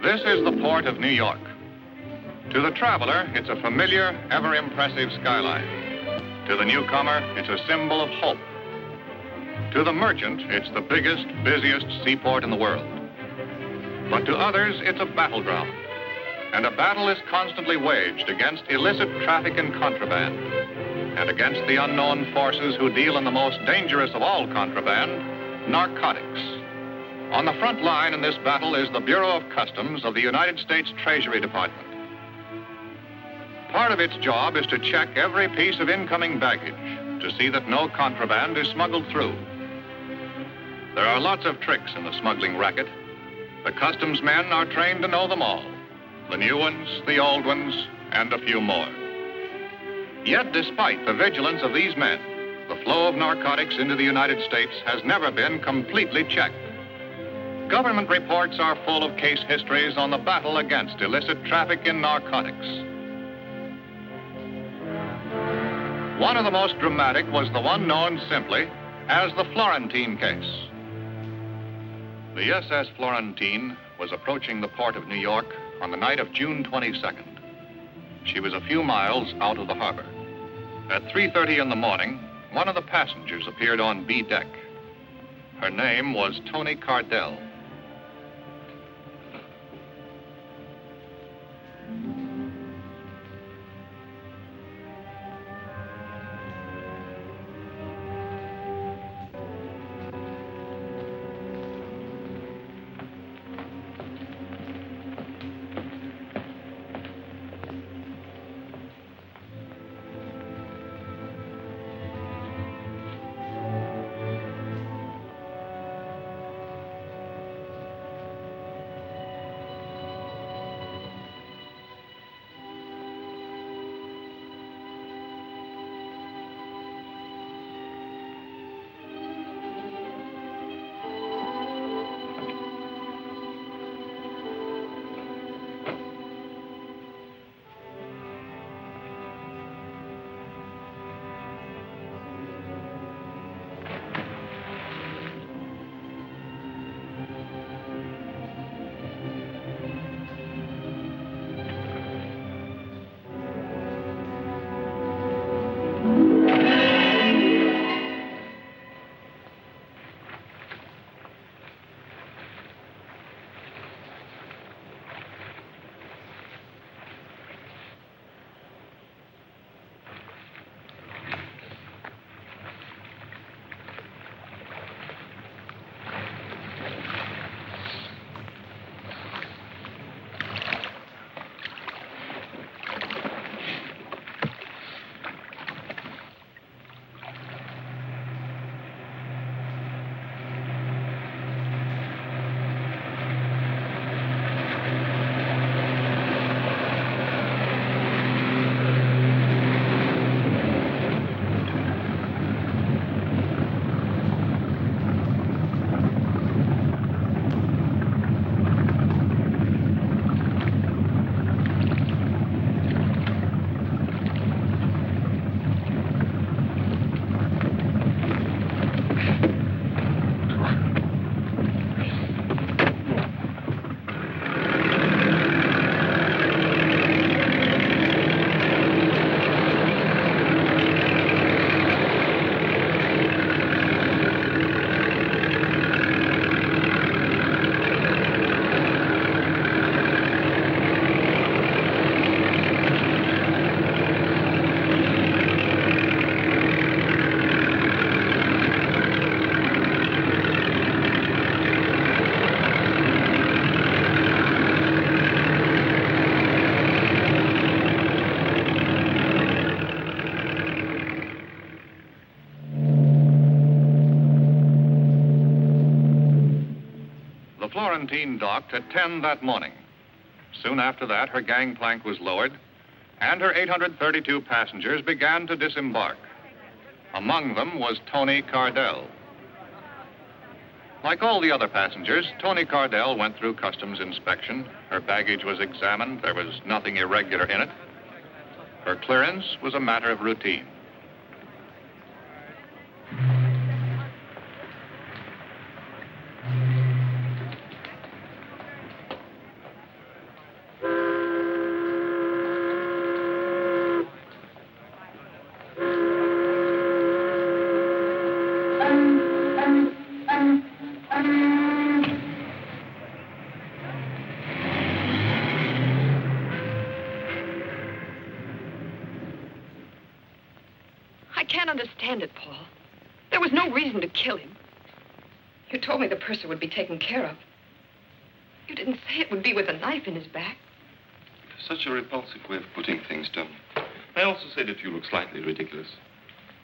This is the port of New York. To the traveler, it's a familiar, ever-impressive skyline. To the newcomer, it's a symbol of hope. To the merchant, it's the biggest, busiest seaport in the world. But to others, it's a battleground. And a battle is constantly waged against illicit traffic in contraband and against the unknown forces who deal in the most dangerous of all contraband, narcotics. On the front line in this battle is the Bureau of Customs of the United States Treasury Department. Part of its job is to check every piece of incoming baggage to see that no contraband is smuggled through. There are lots of tricks in the smuggling racket. The customs men are trained to know them all. The new ones, the old ones, and a few more. Yet, despite the vigilance of these men, the flow of narcotics into the United States has never been completely checked. Government reports are full of case histories on the battle against illicit traffic in narcotics. One of the most dramatic was the one known simply as the Florentine case. The SS Florentine was approaching the port of New York on the night of June 22nd. She was a few miles out of the harbor. At 3:30 in the morning, one of the passengers appeared on B deck. Her name was Toni Cardell. Florentine docked at 10 that morning. Soon after that, her gangplank was lowered, and her 832 passengers began to disembark. Among them was Toni Cardell. Like all the other passengers, Toni Cardell went through customs inspection. Her baggage was examined. There was nothing irregular in it. Her clearance was a matter of routine. can't understand it, Paul. There was no reason to kill him. You told me the purser would be taken care of. You didn't say it would be with a knife in his back. Such a repulsive way of putting things, Toni. I also say that you look slightly ridiculous.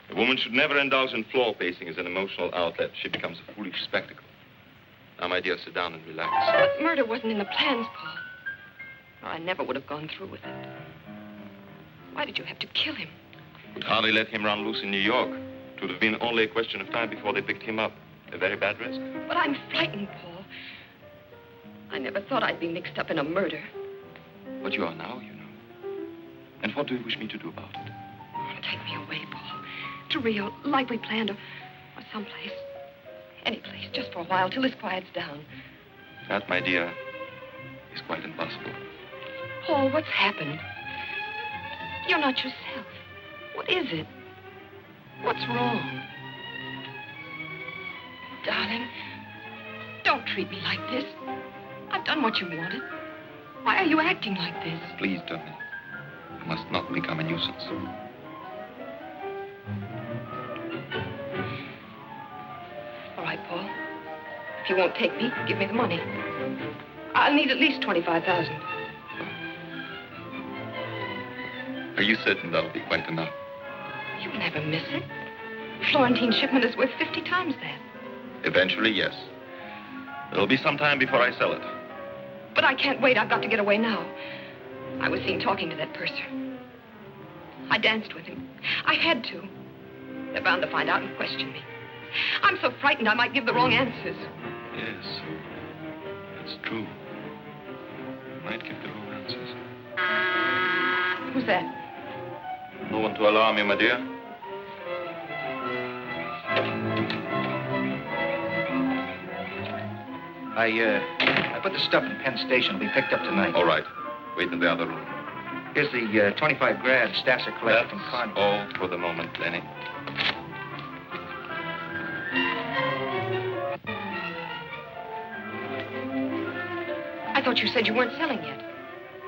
A woman should never indulge in floor pacing as an emotional outlet. She becomes a foolish spectacle. Now, my dear, sit down and relax. But murder wasn't in the plans, Paul. Or I never would have gone through with it. Why did you have to kill him? Would hardly let him run loose in New York. It would have been only a question of time before they picked him up. A very bad risk. But I'm frightened, Paul. I never thought I'd be mixed up in a murder. But you are now, you know. And what do you wish me to do about it? Take me away, Paul. To Rio, like we planned, or someplace. Any place, just for a while, till this quiets down. That, my dear, is quite impossible. Paul, what's happened? You're not yourself. What is it? What's wrong? Darling, don't treat me like this. I've done what you wanted. Why are you acting like this? Please, Toni. You must not become a nuisance. All right, Paul. If you won't take me, give me the money. I'll need at least $25,000. Are you certain that'll be quite enough? You'll never miss it. Florentine's shipment is worth 50 times that. Eventually, yes. It'll be some time before I sell it. But I can't wait. I've got to get away now. I was seen talking to that purser. I danced with him. I had to. They're bound to find out and question me. I'm so frightened I might give the wrong answers. Yes. That's true. You might give the wrong answers. Who's that? No one to alarm you, my dear. I put the stuff in Penn Station. It'll be picked up tonight. All right. Wait in the other room. Here's the 25 grand Stasser collected from Carney. All for the moment, Lenny. I thought you said you weren't selling yet.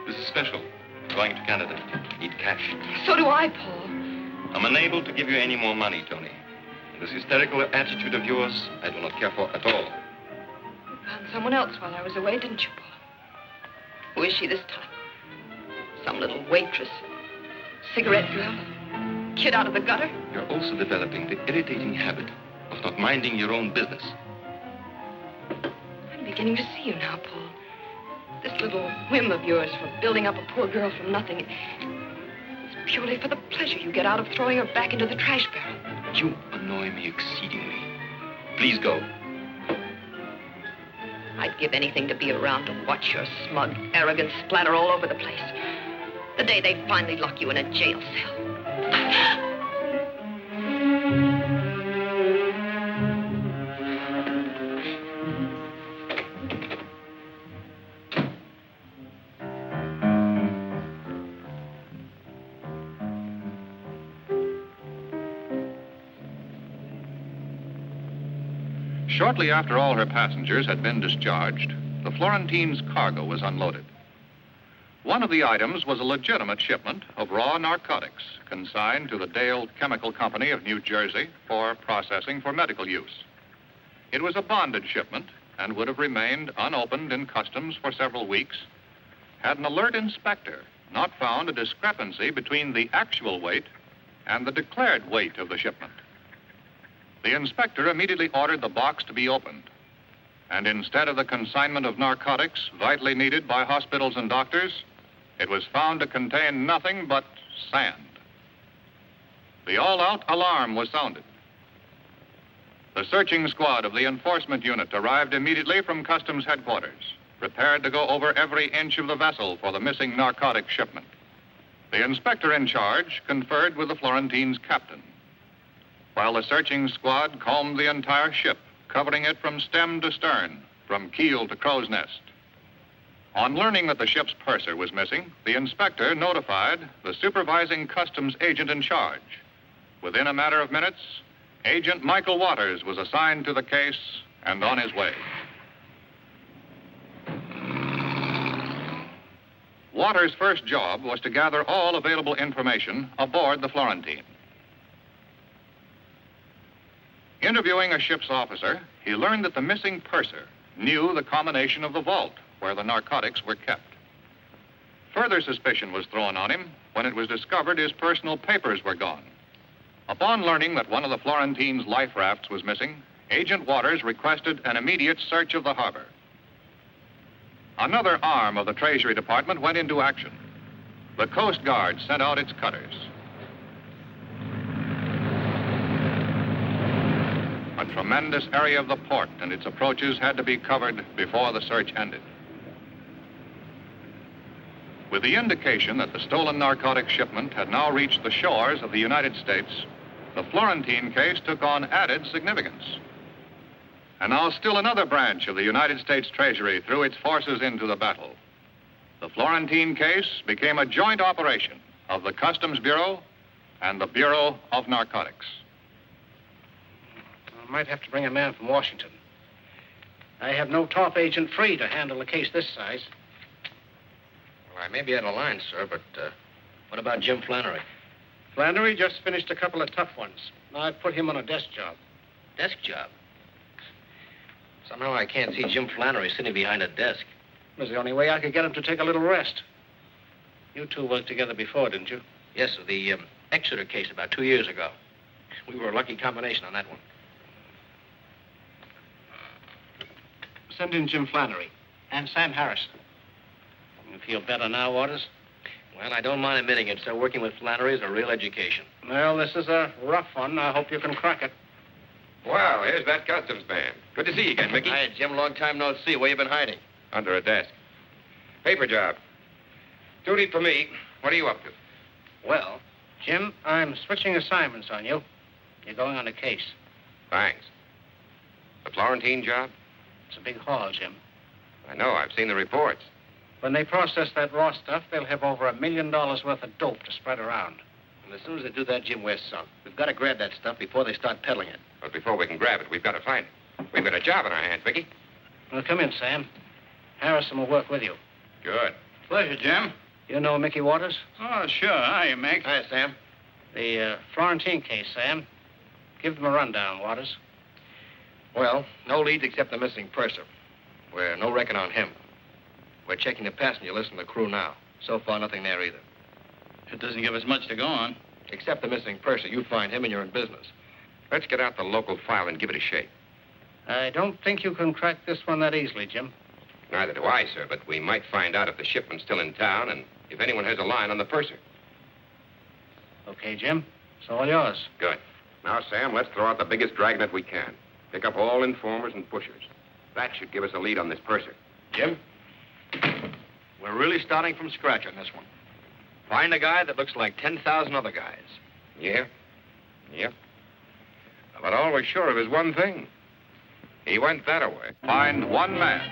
This is special. Going to Canada. Need cash. So do I, Paul. I'm unable to give you any more money, Toni. This hysterical attitude of yours, I do not care for at all. Found someone else while I was away, didn't you, Paul? Who is she this time? Some little waitress? Cigarette girl? Kid out of the gutter? You're also developing the irritating habit of not minding your own business. I'm beginning to see you now, Paul. This little whim of yours for building up a poor girl from nothing, it's purely for the pleasure you get out of throwing her back into the trash barrel. You annoy me exceedingly. Please go. I'd give anything to be around to watch your smug arrogance splatter all over the place. The day they finally lock you in a jail cell. Shortly after all her passengers had been discharged, the Florentine's cargo was unloaded. One of the items was a legitimate shipment of raw narcotics consigned to the Dale Chemical Company of New Jersey for processing for medical use. It was a bonded shipment and would have remained unopened in customs for several weeks had an alert inspector not found a discrepancy between the actual weight and the declared weight of the shipment. The inspector immediately ordered the box to be opened. And instead of the consignment of narcotics vitally needed by hospitals and doctors, it was found to contain nothing but sand. The all-out alarm was sounded. The searching squad of the enforcement unit arrived immediately from customs headquarters, prepared to go over every inch of the vessel for the missing narcotic shipment. The inspector in charge conferred with the Florentine's captain, while the searching squad combed the entire ship, covering it from stem to stern, from keel to crow's nest. On learning that the ship's purser was missing, the inspector notified the supervising customs agent in charge. Within a matter of minutes, Agent Michael Waters was assigned to the case and on his way. Waters' first job was to gather all available information aboard the Florentine. Interviewing a ship's officer, he learned that the missing purser knew the combination of the vault where the narcotics were kept. Further suspicion was thrown on him when it was discovered his personal papers were gone. Upon learning that one of the Florentine's life rafts was missing, Agent Waters requested an immediate search of the harbor. Another arm of the Treasury Department went into action. The Coast Guard sent out its cutters. A tremendous area of the port and its approaches had to be covered before the search ended. With the indication that the stolen narcotic shipment had now reached the shores of the United States, the Florentine case took on added significance. And now still another branch of the United States Treasury threw its forces into the battle. The Florentine case became a joint operation of the Customs Bureau and the Bureau of Narcotics. I might have to bring a man from Washington. I have no top agent free to handle a case this size. Well, I may be out of line, sir, but what about Jim Flannery? Flannery just finished a couple of tough ones. Now I've put him on a desk job. Desk job? Somehow I can't see Jim Flannery sitting behind a desk. It was the only way I could get him to take a little rest. You two worked together before, didn't you? Yes, sir, the Exeter case about 2 years ago. We were a lucky combination on that one. Send in Jim Flannery and Sam Harrison. You feel better now, Waters? Well, I don't mind admitting it, sir. Working with Flannery is a real education. Well, this is a rough one. I hope you can crack it. Well, here's that customs man. Good to see you again, Mickey. Hi, Jim. Long time no see. Where you been hiding? Under a desk. Paper job. Duty for me. What are you up to? Well, Jim, I'm switching assignments on you. You're going on a case. Thanks. The Florentine job? It's a big haul, Jim. I know. I've seen the reports. When they process that raw stuff, they'll have over $1 million worth of dope to spread around. And as soon as they do that, Jim, we're sunk. We've got to grab that stuff before they start peddling it. But before we can grab it, we've got to find it. We've got a job in our hands, Mickey. Well, come in, Sam. Harrison will work with you. Good. Pleasure, Jim. You know Mickey Waters? Oh, sure. Hiya, Mick. Hi, Sam. The Florentine case, Sam. Give them a rundown, Waters. Well, no leads except the missing purser. We're no reckon on him. We're checking the passenger list and the crew now. So far, nothing there either. It doesn't give us much to go on. Except the missing purser. You find him and you're in business. Let's get out the local file and give it a shake. I don't think you can crack this one that easily, Jim. Neither do I, sir, but we might find out if the shipment's still in town and if anyone has a line on the purser. Okay, Jim. It's all yours. Good. Now, Sam, let's throw out the biggest dragnet we can. Pick up all informers and pushers. That should give us a lead on this purser. Jim? We're really starting from scratch on this one. Find a guy that looks like 10,000 other guys. Yeah? Yep. But all we're sure of is one thing. He went that away. Find one man.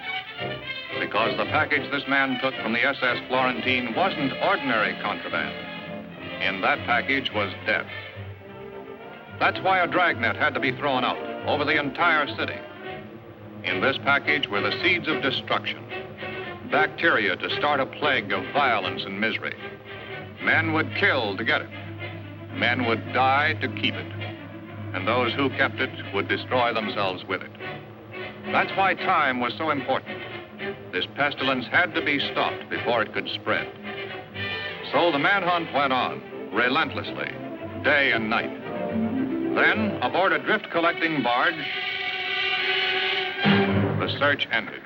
Because the package this man took from the SS Florentine wasn't ordinary contraband. In that package was death. That's why a dragnet had to be thrown out over the entire city. In this package were the seeds of destruction. Bacteria to start a plague of violence and misery. Men would kill to get it. Men would die to keep it. And those who kept it would destroy themselves with it. That's why time was so important. This pestilence had to be stopped before it could spread. So the manhunt went on, relentlessly, day and night. Then, aboard a drift-collecting barge, the search ended.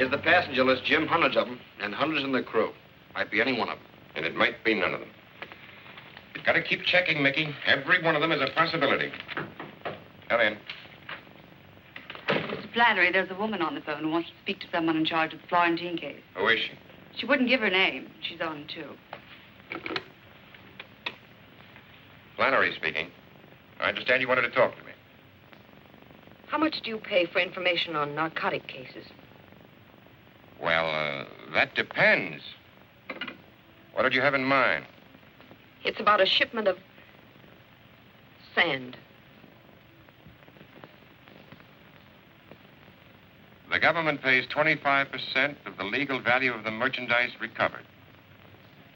Here's the passenger list, Jim. Hundreds of them, and hundreds in the crew. Might be any one of them. And it might be none of them. You've got to keep checking, Mickey. Every one of them is a possibility. Come in. Mr. Flannery, there's a woman on the phone who wants to speak to someone in charge of the Florentine case. Who is she? She wouldn't give her name. She's on, too. Flannery speaking. I understand you wanted to talk to me. How much do you pay for information on narcotic cases? Well, that depends. What did you have in mind? It's about a shipment of sand. The government pays 25% of the legal value of the merchandise recovered.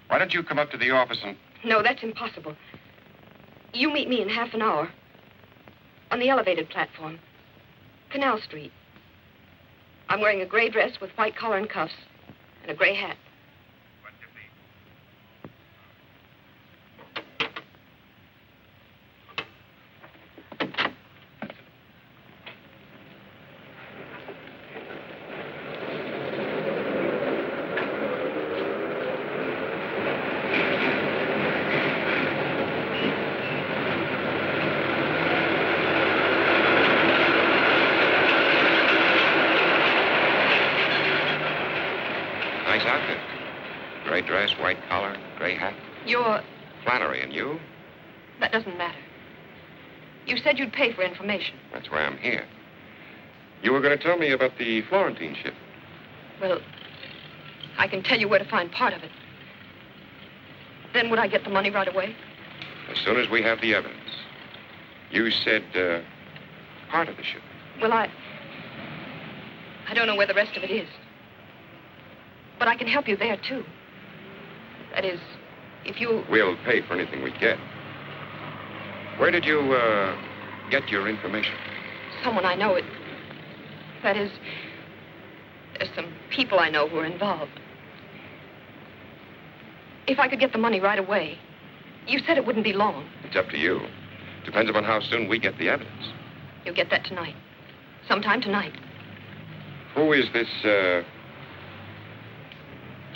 Why don't you come up to the office and... No, that's impossible. You meet me in half an hour. On the elevated platform. Canal Street. I'm wearing a gray dress with white collar and cuffs and a gray hat. What do you mean? Nice outfit. Gray dress, white collar, gray hat. You're... Flannery, and you? That doesn't matter. You said you'd pay for information. That's why I'm here. You were going to tell me about the Florentine ship. Well, I can tell you where to find part of it. Then would I get the money right away? As soon as we have the evidence. You said, part of the ship. Well, I don't know where the rest of it is. But I can help you there, too. That is, if you... We'll pay for anything we get. Where did you, get your information? Someone I know. That is, there's some people I know who are involved. If I could get the money right away, you said it wouldn't be long. It's up to you. Depends upon how soon we get the evidence. You'll get that tonight. Sometime tonight. Who is this,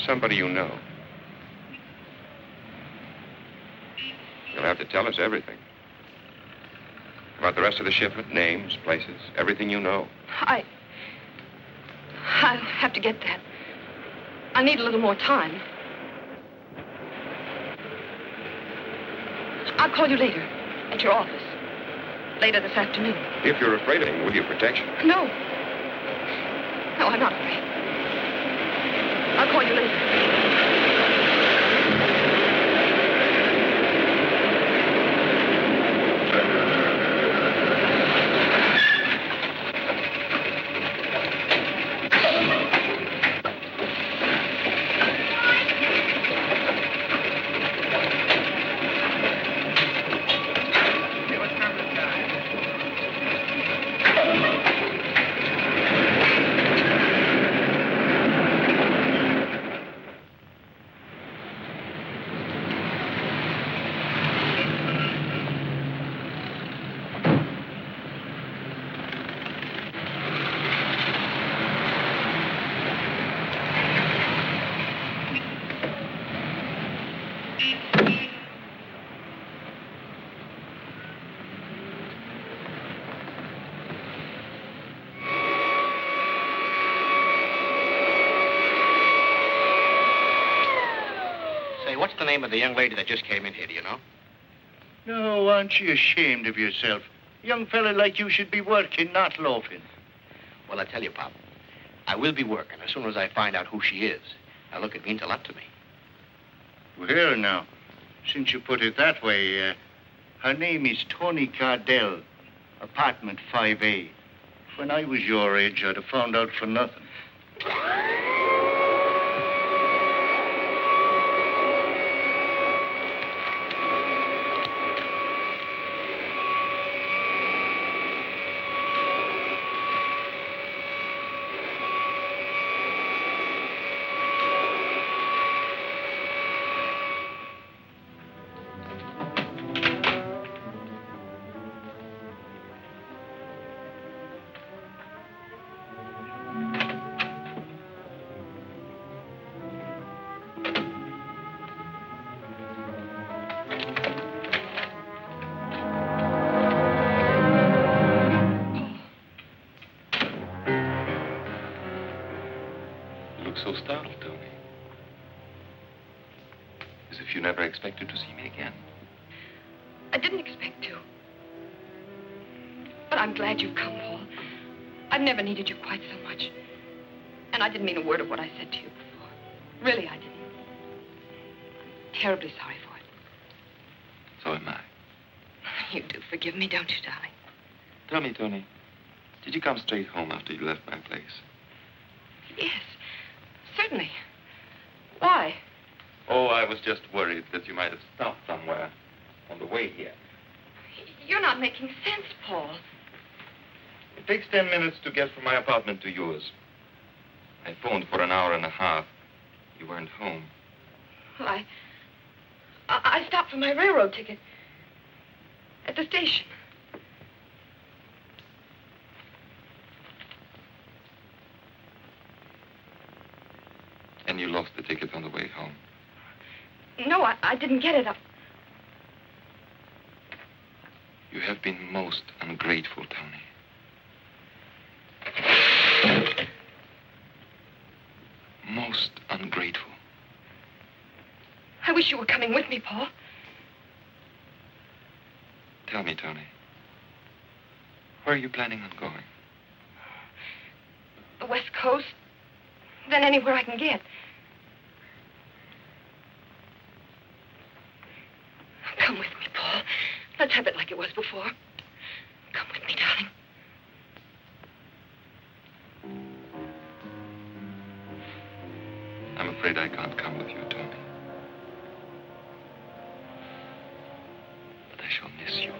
somebody you know? You'll have to tell us everything. About the rest of the shipment, names, places, everything you know. I'll have to get that. I need a little more time. I'll call you later, at your office. Later this afternoon. If you're afraid of him, with your protection. No. No, I'm not afraid. I'll call you later. What's the name of the young lady that just came in here, do you know? No, aren't you ashamed of yourself? A young fella like you should be working, not loafing. Well, I tell you, Pop, I will be working as soon as I find out who she is. Now, look, it means a lot to me. Well, now, since you put it that way, her name is Toni Cardell, apartment 5A. When I was your age, I'd have found out for nothing. so startled, Toni. As if you never expected to see me again. I didn't expect to. But I'm glad you've come, Paul. I've never needed you quite so much. And I didn't mean a word of what I said to you before. Really, I didn't. I'm terribly sorry for it. So am I. You do forgive me, don't you, darling? Tell me, Toni, did you come straight home after you left my place? Yes, certainly. Why? Oh, I was just worried that you might have stopped somewhere on the way here. You're not making sense, Paul. It takes 10 minutes to get from my apartment to yours. I phoned for an hour and a half. You weren't home. Well, I stopped for my railroad ticket at the station. And you lost the ticket on the way home. No, I didn't get it. You have been most ungrateful, Toni. Most ungrateful. I wish you were coming with me, Paul. Tell me, Toni, where are you planning on going? The West Coast, then anywhere I can get. Come with me, Paul. Let's have it like it was before. Come with me, darling. I'm afraid I can't come with you, Toni. But I shall miss you.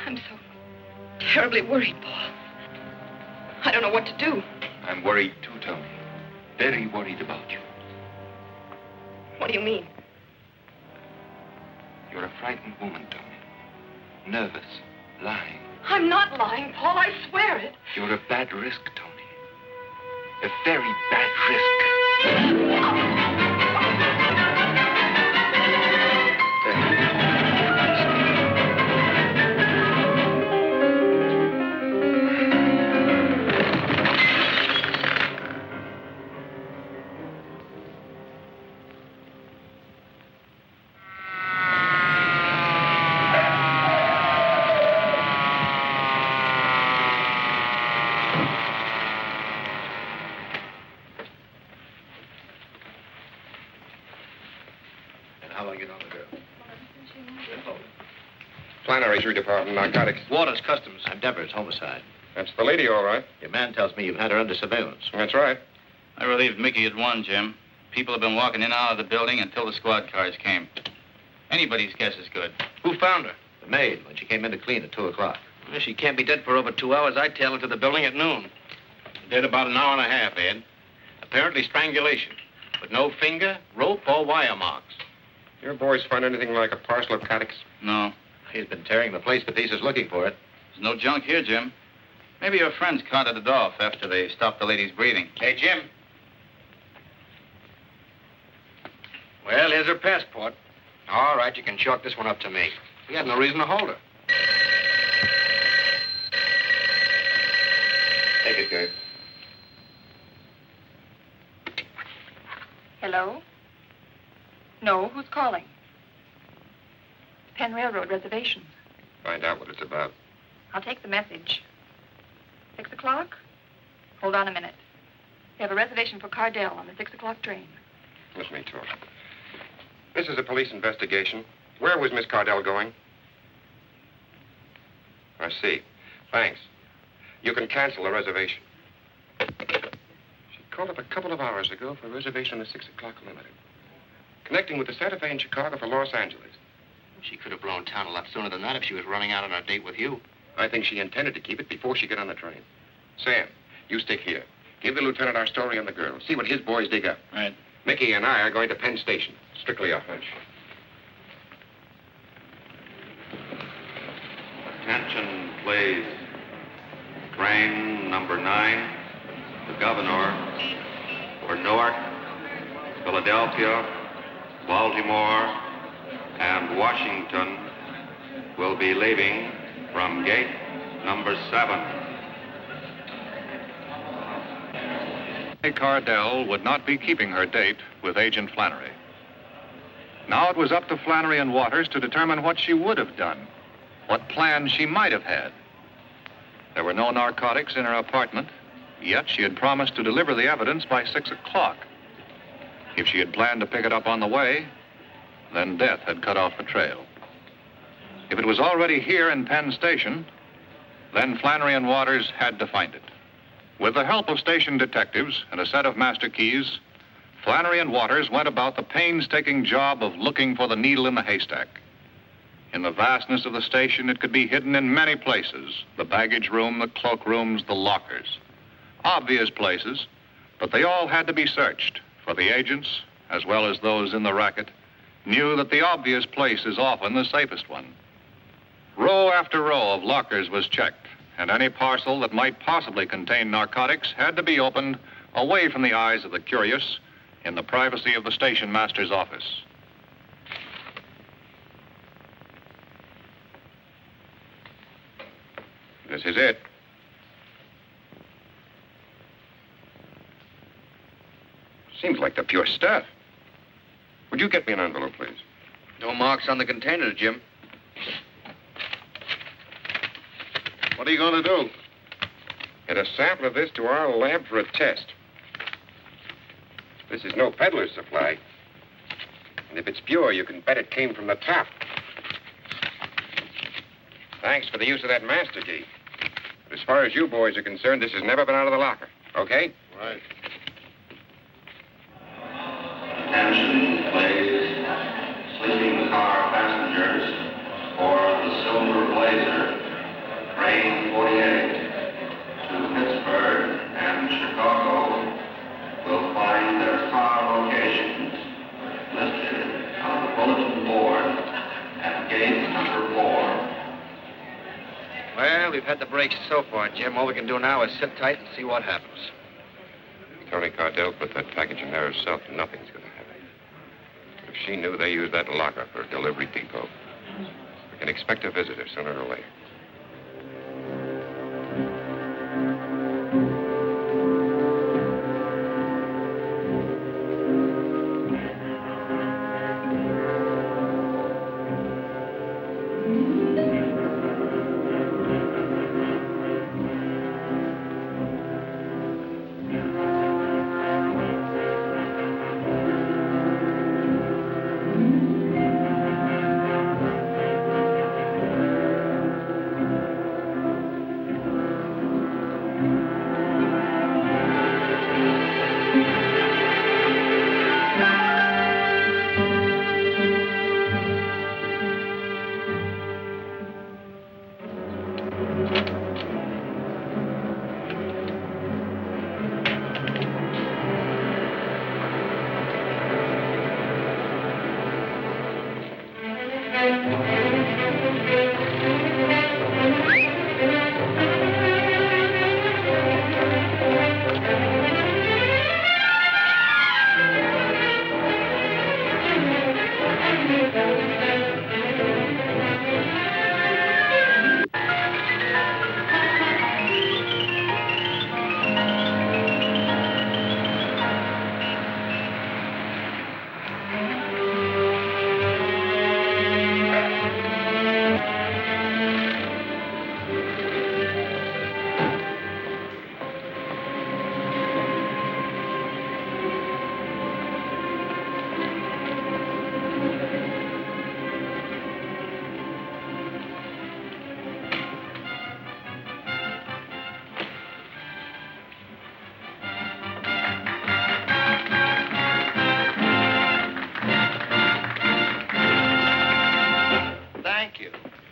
I'm so terribly worried, Paul. I don't know what to do. I'm worried too, Toni. Very worried about you. What do you mean? You're a frightened woman, Toni. Nervous, lying. I'm not lying, Paul. I swear it. You're a bad risk, Toni. A very bad risk. Flannery, 3 Department, narcotics. Waters, Customs. I'm Dever's, homicide. That's the lady, all right. Your man tells me you've had her under surveillance. That's right. I relieved Mickey at 1, Jim. People have been walking in and out of the building until the squad cars came. Anybody's guess is good. Who found her? The maid, when she came in to clean at 2 o'clock. Well, she can't be dead for over 2 hours. I'd tail her to the building at noon. Dead about an hour and a half, Ed. Apparently strangulation. But no finger, rope, or wire marks. Your boys find anything like a parcel of narcotics? No. He's been tearing the place to pieces looking for it. There's no junk here, Jim. Maybe your friends carted it off after they stopped the lady's breathing. Hey, Jim. Well, here's her passport. All right, you can chalk this one up to me. We had no reason to hold her. Take it, Gabe. Hello? No, who's calling? Penn Railroad reservations. Find out what it's about. I'll take the message. 6 o'clock? Hold on a minute. We have a reservation for Cardell on the 6 o'clock train. Let me talk. This is a police investigation. Where was Miss Cardell going? I see. Thanks. You can cancel the reservation. She called up a couple of hours ago for a reservation on the 6 o'clock limited. Connecting with the Santa Fe in Chicago for Los Angeles. She could have blown town a lot sooner than that if she was running out on a date with you. I think she intended to keep it before she got on the train. Sam, you stick here. Give the lieutenant our story on the girl. See what his boys dig up. Right. Mickey and I are going to Penn Station. Strictly a hunch. Attention, please. Train number 9, the Governor, for Newark, Philadelphia, Baltimore, and Washington will be leaving from gate number 7. Cardell would not be keeping her date with Agent Flannery. Now it was up to Flannery and Waters to determine what she would have done, what plans she might have had. There were no narcotics in her apartment, yet she had promised to deliver the evidence by 6 o'clock. If she had planned to pick it up on the way, then death had cut off the trail. If it was already here in Penn Station, then Flannery and Waters had to find it. With the help of station detectives and a set of master keys, Flannery and Waters went about the painstaking job of looking for the needle in the haystack. In the vastness of the station, it could be hidden in many places: the baggage room, the cloak rooms, the lockers. Obvious places, but they all had to be searched, for the agents, as well as those in the racket, knew that the obvious place is often the safest one. Row after row of lockers was checked, and any parcel that might possibly contain narcotics had to be opened away from the eyes of the curious in the privacy of the station master's office. This is it. Seems like the pure stuff. Would you get me an envelope, please? No marks on the container, Jim. What are you going to do? Get a sample of this to our lab for a test. This is no peddler's supply. And if it's pure, you can bet it came from the top. Thanks for the use of that master key. But as far as you boys are concerned, this has never been out of the locker. Okay? Right. Attention, please. Sleeping car passengers for the Silver Blazer, train 48 to Pittsburgh and Chicago will find their car locations listed on the bulletin board at gate number 4. Well, we've had the breaks so far, Jim. All we can do now is sit tight and see what happens. Toni Cardell put that package in there herself. Nothing's going to happen. If she knew they used that locker for a delivery depot, we can expect a visitor sooner or later.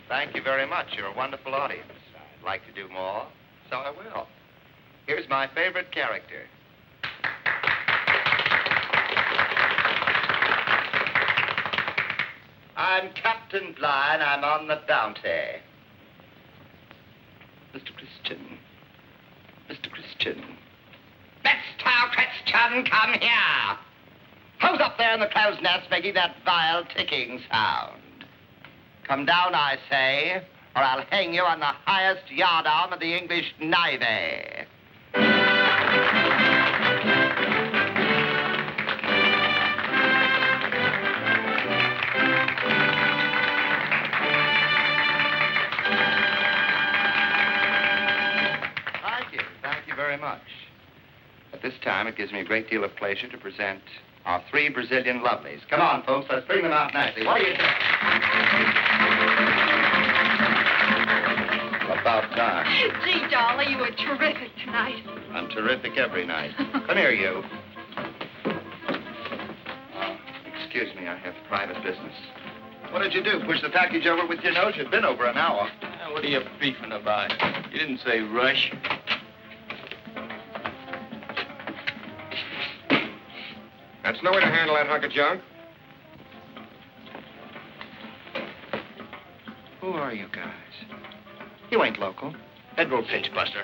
Thank you very much. You're a wonderful audience. I'd like to do more, so I will. Here's my favorite character. I'm Captain Blind. I'm on the bounty. Mr. Christian. Mr. Christian. Mr. Christian, come here. Who's up there in the crow's nest making that vile ticking sound? Come down, I say, or I'll hang you on the highest yardarm of the English Navy. time, it gives me a great deal of pleasure to present our 3 Brazilian lovelies. Come on, folks, let's bring them out nicely. What do you think? About time. Gee, Dolly, you were terrific tonight. I'm terrific every night. Come here, you. Excuse me, I have private business. What did you do? Push the package over with your nose? You've been over an hour. What are you beefing about? You didn't say rush. That's no way to handle that hunk of junk. Who are you guys? You ain't local. Federal pinch buster.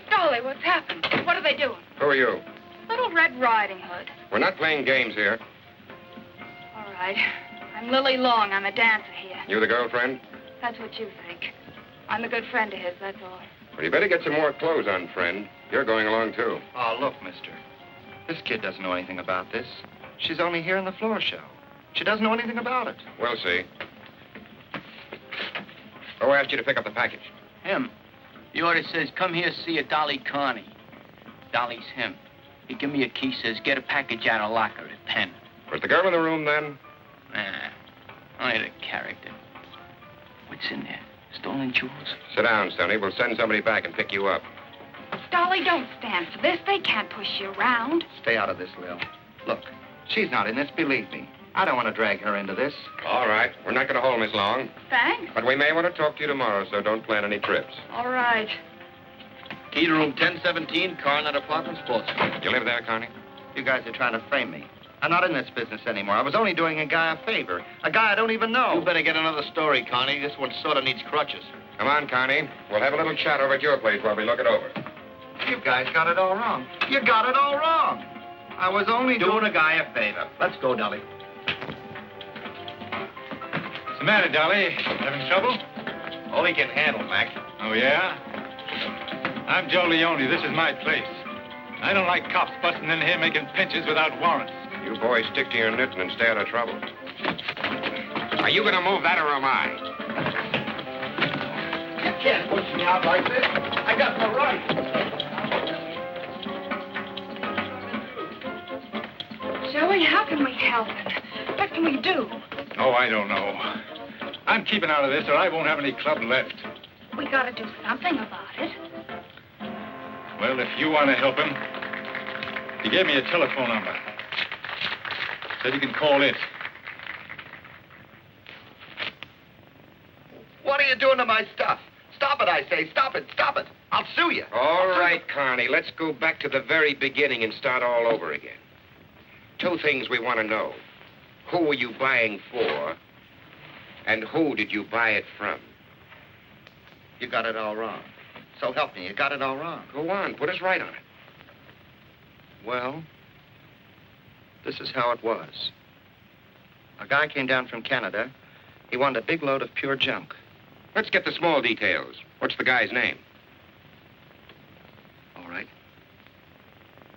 Dolly, what's happened? What are they doing? Who are you? Little Red Riding Hood. We're not playing games here. All right. I'm Lili Long. I'm a dancer here. You the girlfriend? That's what you think. I'm a good friend of his, that's all. Well, you better get some more clothes on, friend. You're going along, too. Oh, look, mister. This kid doesn't know anything about this. She's only here in the floor show. She doesn't know anything about it. We'll see. Who asked you to pick up the package? Him. The order says, come here, see a Dolly Carney. Dolly's him. He give me a key, says, get a package out of locker at 10. Was the girl in the room then? Nah, only the character. What's in there? Stolen jewels? Sit down, Sonny. We'll send somebody back and pick you up. Dolly, don't stand for this. They can't push you around. Stay out of this, Lil. Look, she's not in this, believe me. I don't want to drag her into this. All right. We're not going to hold Miss Long. Thanks. But we may want to talk to you tomorrow, so don't plan any trips. All right. Key to room 1017, car not apartment, sports. You live there, Connie? You guys are trying to frame me. I'm not in this business anymore. I was only doing a guy a favor. A guy I don't even know. You better get another story, Connie. This one sort of needs crutches. Come on, Connie. We'll have a little chat over at your place while we look it over. You guys got it all wrong. You got it all wrong. I was only doing a guy a favor. Let's go, Dolly. What's the matter, Dolly? Having trouble? All he can handle, Mac. Oh, yeah? I'm Joe Leone. This is my place. I don't like cops busting in here making pinches without warrants. You boys stick to your knitting and stay out of trouble. Are you going to move that or am I? You can't push me out like this. I got no right. Joey, how can we help? What can we do? Oh, I don't know. I'm keeping out of this or I won't have any club left. We gotta do something about it. Well, if you want to help him, he gave me a telephone number. Said you can call it. What are you doing to my stuff? Stop it, I say. Stop it. Stop it. I'll sue you. All right, Connie. Let's go back to the very beginning and start all over again. 2 things we want to know. Who were you buying for? And who did you buy it from? You got it all wrong. So help me. You got it all wrong. Go on. Put us right on it. Well, this is how it was. A guy came down from Canada. He wanted a big load of pure junk. Let's get the small details. What's the guy's name? All right.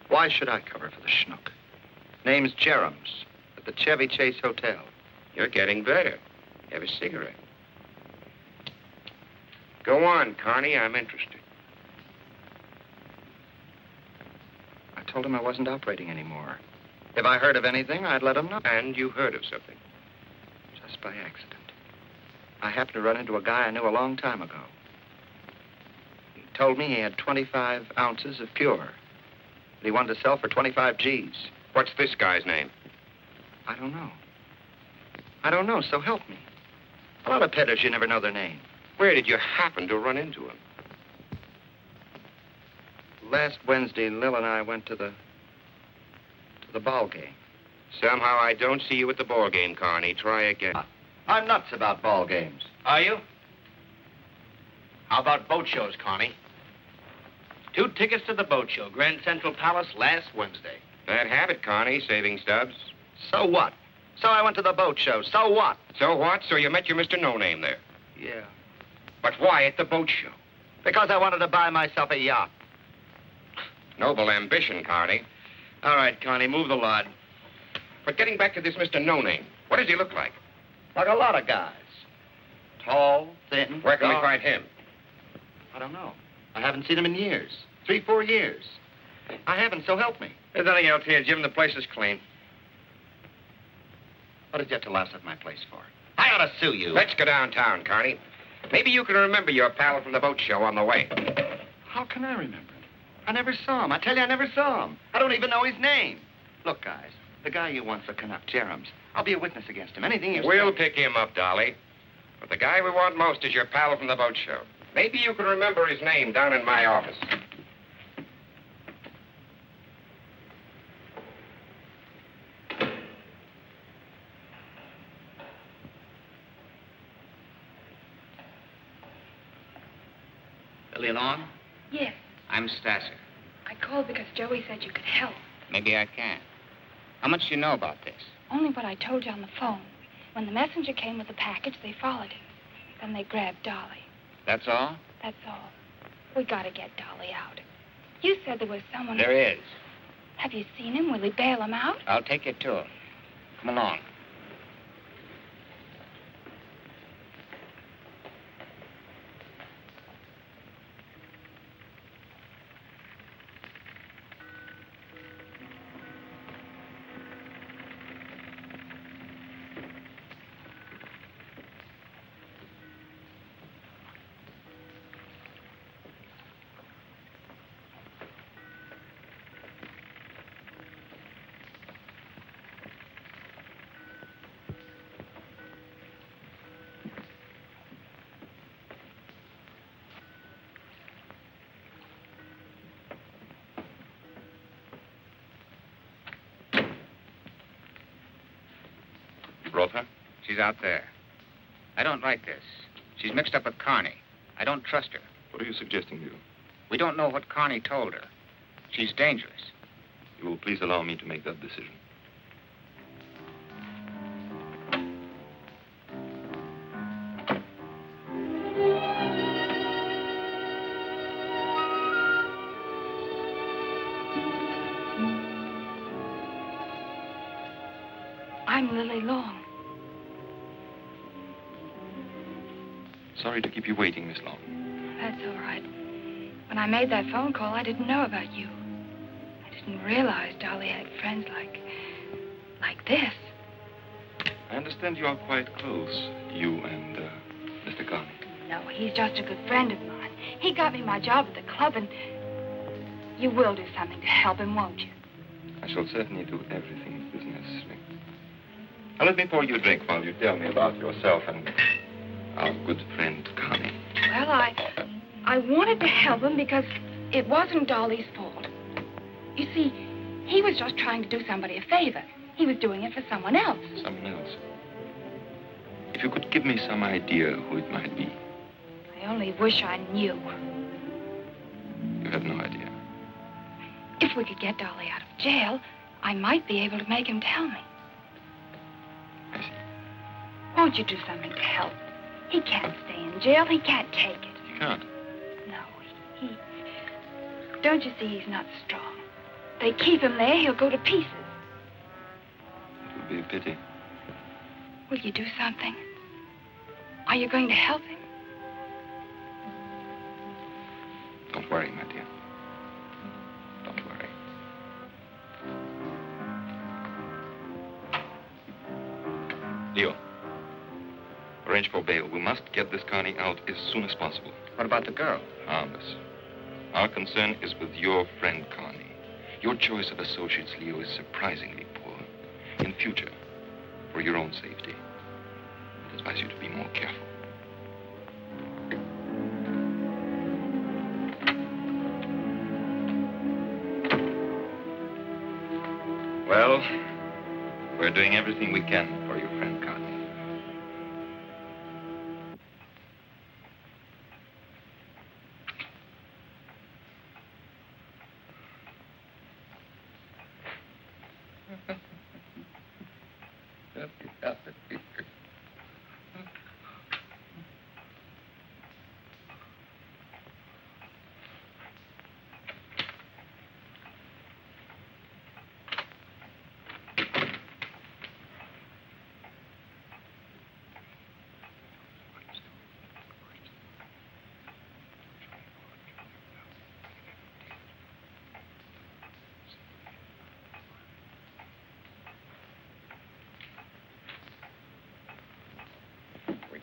Why should I cover for the schnook? Name's Jerems, at the Chevy Chase Hotel. You're getting better. Have a cigarette. Go on, Connie. I'm interested. I told him I wasn't operating anymore. If I heard of anything, I'd let him know. And you heard of something. Just by accident. I happened to run into a guy I knew a long time ago. He told me he had 25 ounces of pure that he wanted to sell for 25 G's. What's this guy's name? I don't know. I don't know, so help me. A lot of peddlers, you never know their name. Where did you happen to run into him? Last Wednesday, Lil and I went to the ball game. Somehow I don't see you at the ball game, Carney. Try again. I'm nuts about ball games. Are you? How about boat shows, Connie? 2 tickets to the boat show, Grand Central Palace, last Wednesday. Bad habit, Connie, saving stubs. So what? So I went to the boat show. So what? So what? So you met your Mr. No-Name there. Yeah. But why at the boat show? Because I wanted to buy myself a yacht. Noble ambition, Carney. All right, Connie, move the lot. But getting back to this Mr. No-Name, what does he look like? Like a lot of guys. Tall, thin. Where can we dark. find him? I don't know. I haven't seen him in years. 3, 4 years. I haven't, so help me. There's nothing else here, Jim. The place is clean. What did you have to laugh at my place for? I ought to sue you. Let's go downtown, Carney. Maybe you can remember your pal from the boat show on the way. How can I remember him? I never saw him. I tell you, I never saw him. I don't even know his name. Look, guys, the guy you want for Canuck, Jerem's, I'll be a witness against him. Anything you say. We'll pick him up, Dolly. But the guy we want most is your pal from the boat show. Maybe you can remember his name down in my office. Lili Long? Yes. I'm Stasser. I called because Joey said you could help. Maybe I can. How much do you know about this? Only what I told you on the phone. When the messenger came with the package, they followed him. Then they grabbed Dolly. That's all? That's all. We gotta get Dolly out. You said there was someone... There is. Have you seen him? Will he bail him out? I'll take you to him. Come along. Brought her? She's out there. I don't like this. She's mixed up with Carney. I don't trust her. What are you suggesting, Lou? We don't know what Carney told her. She's dangerous. You will please allow me to make that decision. I'm Lili Long. Sorry to keep you waiting, Miss Long. That's all right. When I made that phone call, I didn't know about you. I didn't realize Dolly had friends like this. I understand you are quite close, you and Mr. Carney. No, he's just a good friend of mine. He got me my job at the club, and you will do something to help him, won't you? I shall certainly do everything that is necessary. Now, let me pour you a drink while you tell me about yourself and our good friend, Connie. Well, I wanted to help him because it wasn't Dolly's fault. You see, he was just trying to do somebody a favor. He was doing it for someone else. Someone else? If you could give me some idea who it might be. I only wish I knew. You have no idea. If we could get Dolly out of jail, I might be able to make him tell me. I see. Won't you do something to help? He can't stay in jail. He can't take it. You can't? No, he... Don't you see he's not strong? They keep him there, he'll go to pieces. It would be a pity. Will you do something? Are you going to help him? Don't worry, my dear. Don't worry. Leo, arrange for bail. We must get this Carney out as soon as possible. What about the girl? Harmless. Our concern is with your friend, Carney. Your choice of associates, Leo, is surprisingly poor. In future, for your own safety, I advise you to be more careful. Well, we're doing everything we can for your friend, Carney.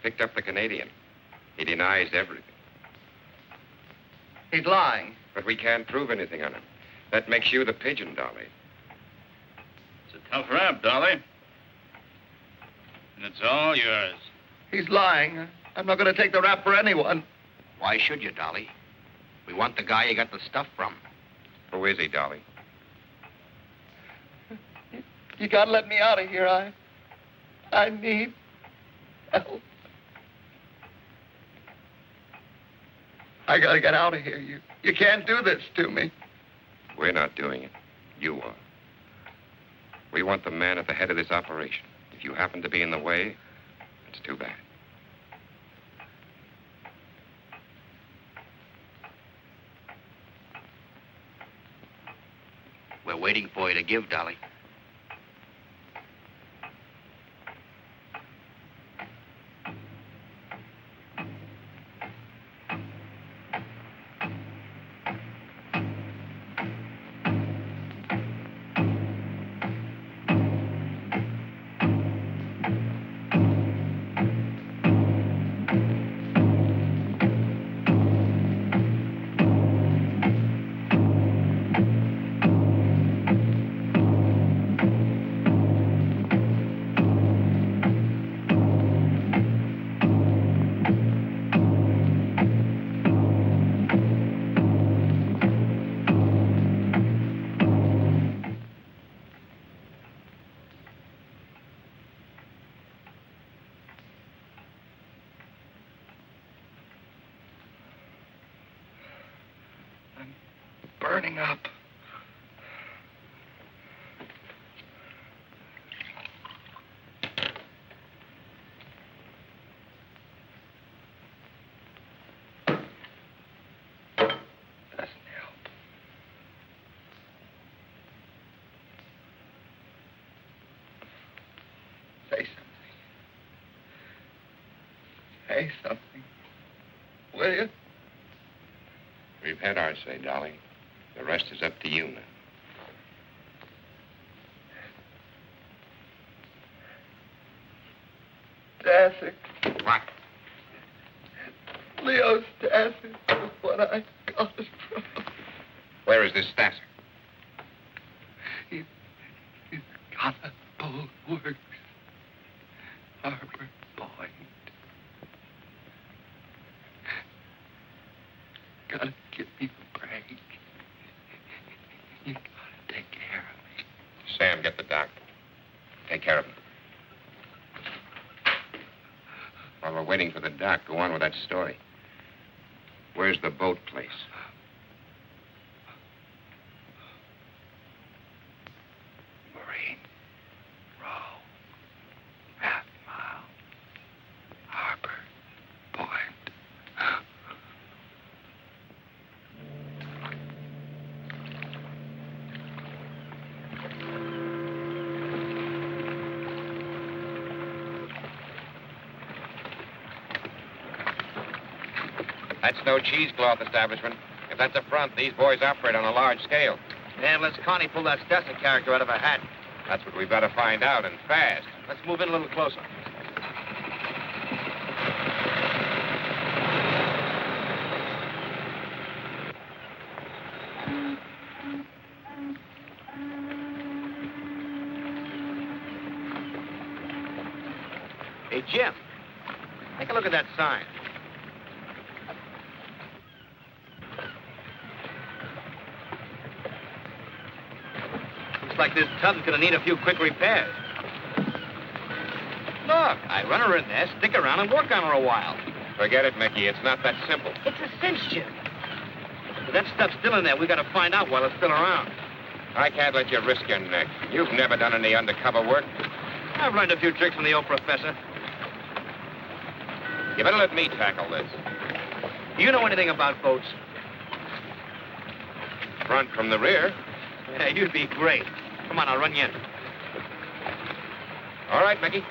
picked up the Canadian. He denies everything. He's lying. But we can't prove anything on him. That makes you the pigeon, Dolly. It's a tough rap, Dolly. And it's all yours. He's lying. I'm not going to take the rap for anyone. Why should you, Dolly? We want the guy you got the stuff from. Who is he, Dolly? You got to let me out of here. I need help. I got to get out of here. You can't do this to me. We're not doing it. You are. We want the man at the head of this operation. If you happen to be in the way, it's too bad. We're waiting for you to give, Dolly. Burning up. Doesn't help. Say something. Say something. Will you? We've had our say, Dolly. The rest is up to you now. Dassick. What? Leo's Dassick is what I got it from. Where is this Stasser? He's got a boat works. Harbour Point. Gotta give me a break. You gotta take care of me. Sam, get the doc. Take care of him. While we're waiting for the doc, go on with that story. Where's the boat place? Marine Row. Half Mile. Harbour Point. That's no cheesecloth establishment. If that's a front, these boys operate on a large scale. Yeah, unless Connie pulled that Stasser character out of her hat. That's what we've got to find out, and fast. Let's move in a little closer. Hey, Jim, take a look at that sign. Looks like this tub's gonna need a few quick repairs. Look, I run her in there, stick around, and work on her a while. Forget it, Mickey. It's not that simple. It's a cinch, Jim. If that stuff's still in there, we gotta find out while it's still around. I can't let you risk your neck. You've never done any undercover work. I've learned a few tricks from the old professor. You better let me tackle this. Do you know anything about boats? Front from the rear. Yeah, you'd be great. Come on, I'll run you in. All right, Mickey.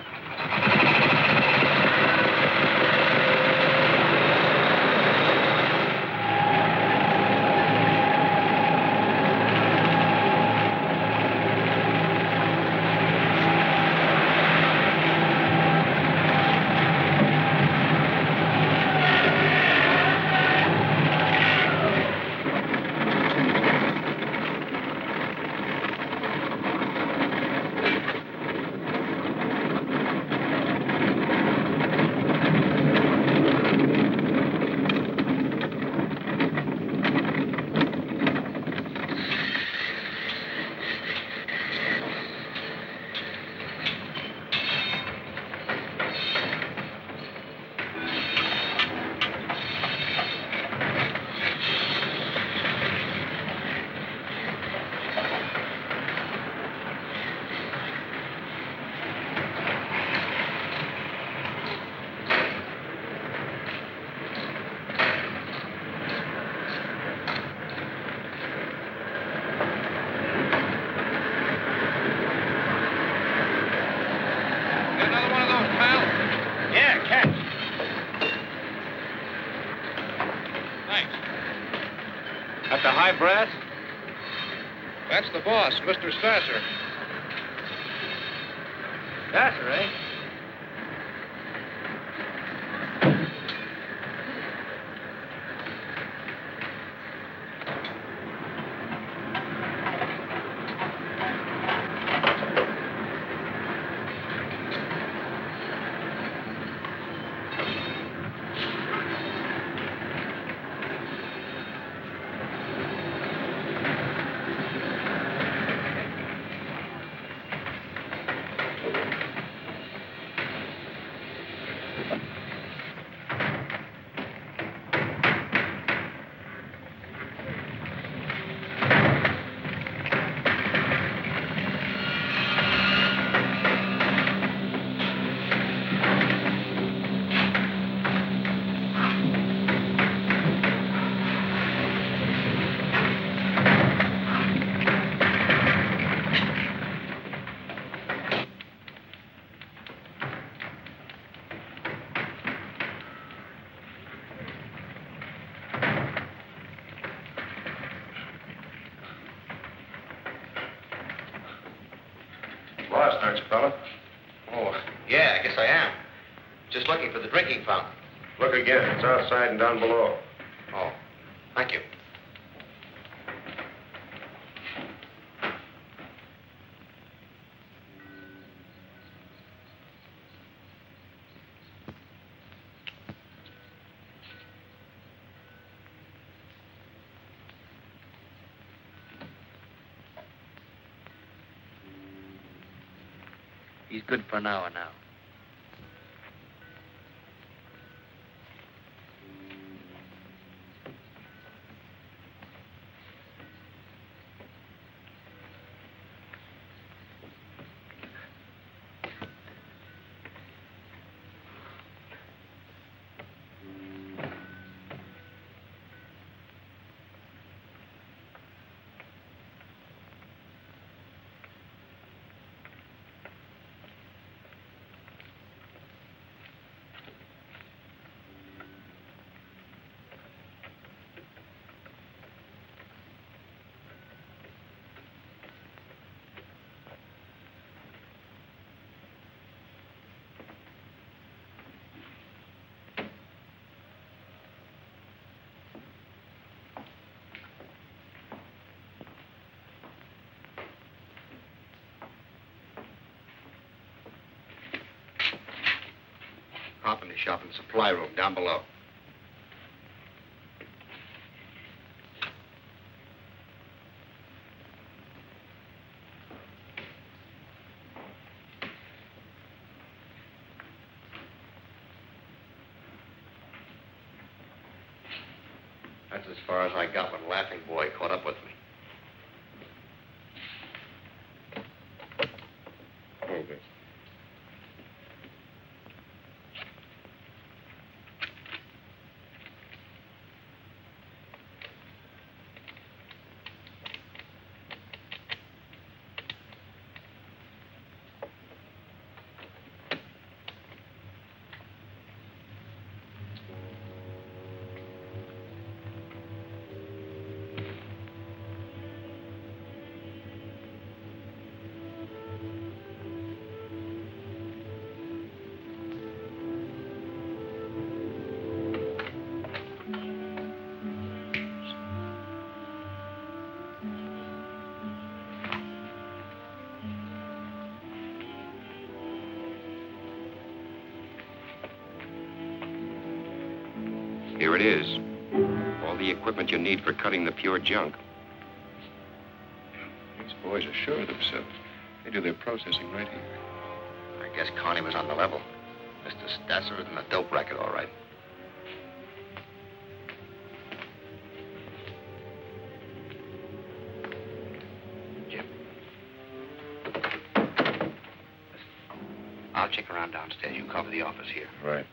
Hi, Brass. That's the boss, Mr. Stasser. Stasser, eh? Lost, aren't you, fella? Oh, yeah, I guess I am. Just looking for the drinking fountain. Look again. It's outside and down below. Oh, thank you. He's good for an hour now. Company shop and supply room down below. That's as far as I got when Laughing Boy caught up with me. Okay. Here it is. All the equipment you need for cutting the pure junk. These boys are sure of themselves. They do their processing right here. I guess Connie was on the level. Mr. Stasser is in the dope racket, all right. Jim. I'll check around downstairs. You cover the office here. Right.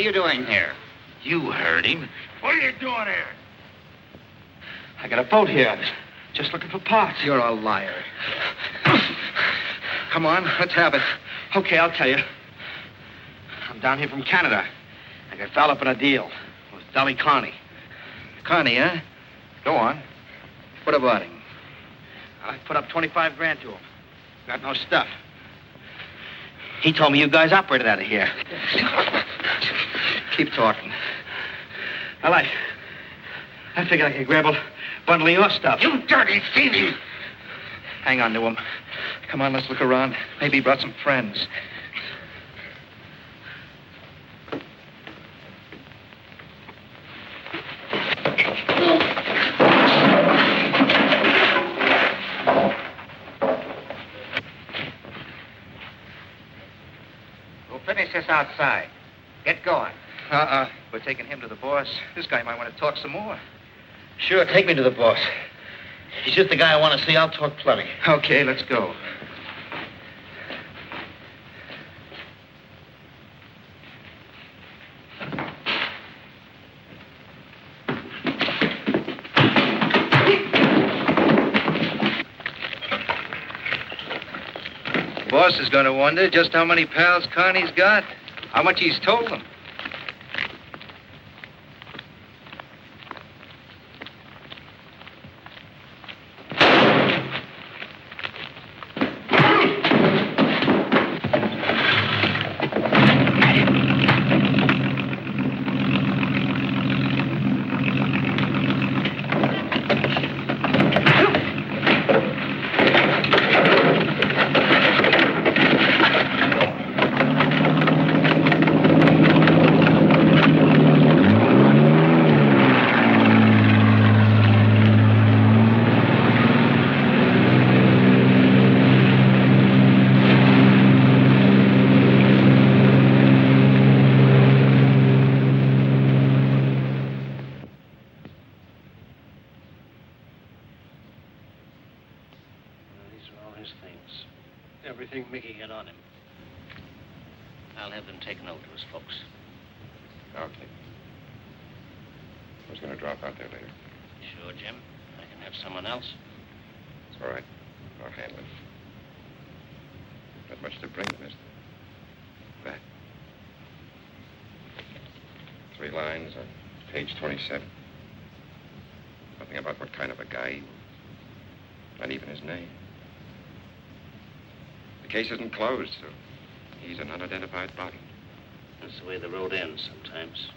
you doing here? You heard him. What are you doing here? I got a boat here. I was just looking for parts. You're a liar. Come on, let's have it. Okay, I'll tell you. I'm down here from Canada. I got fouled up in a deal with Dolly Carney. Carney, huh? Go on. What about him? I put up 25 grand to him. Got no stuff. He told me you guys operated out of here. Keep talking. Well, I figured I could grab a bundle of your stuff. You dirty thieving! Hang on to him. Come on, let's look around. Maybe he brought some friends. We'll finish this outside. Get going. We're taking him to the boss. This guy might want to talk some more. Sure, take me to the boss. He's just the guy I want to see. I'll talk plenty. Okay, let's go. The boss is going to wonder just how many pals Carney's got, how much he's told them. Okay. I was going to drop out there later. Sure, Jim. I can have someone else. It's all right. I'll handle it. Not much to bring, mister. That. 3 lines on page 27. Nothing about what kind of a guy he was. Not even his name. The case isn't closed, so he's an unidentified body. That's the way the road ends sometimes.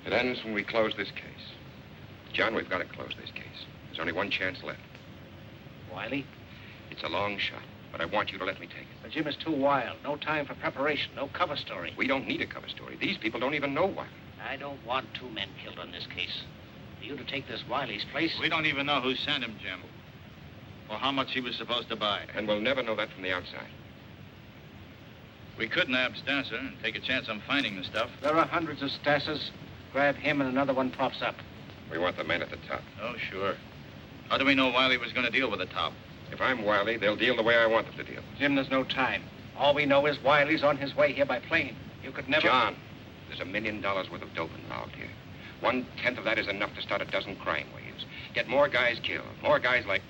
It ends when we close this case. John, we've got to close this case. There's only one chance left. Wiley? It's a long shot, but I want you to let me take it. But Jim is too wild. No time for preparation. No cover story. We don't need a cover story. These people don't even know Wiley. I don't want 2 men killed on this case. For you to take this Wiley's place... We don't even know who sent him, Jim. Or how much he was supposed to buy. And we'll never know that from the outside. We could nab Stasser and take a chance on finding the stuff. There are hundreds of Stassers. Grab him and another one pops up. We want the man at the top. Oh, sure. How do we know Wiley was going to deal with the top? If I'm Wiley, they'll deal the way I want them to deal. Jim, there's no time. All we know is Wiley's on his way here by plane. You could never... John, there's $1 million worth of dope involved here. 1/10 of that is enough to start a dozen crime waves. Get more guys killed. More guys like...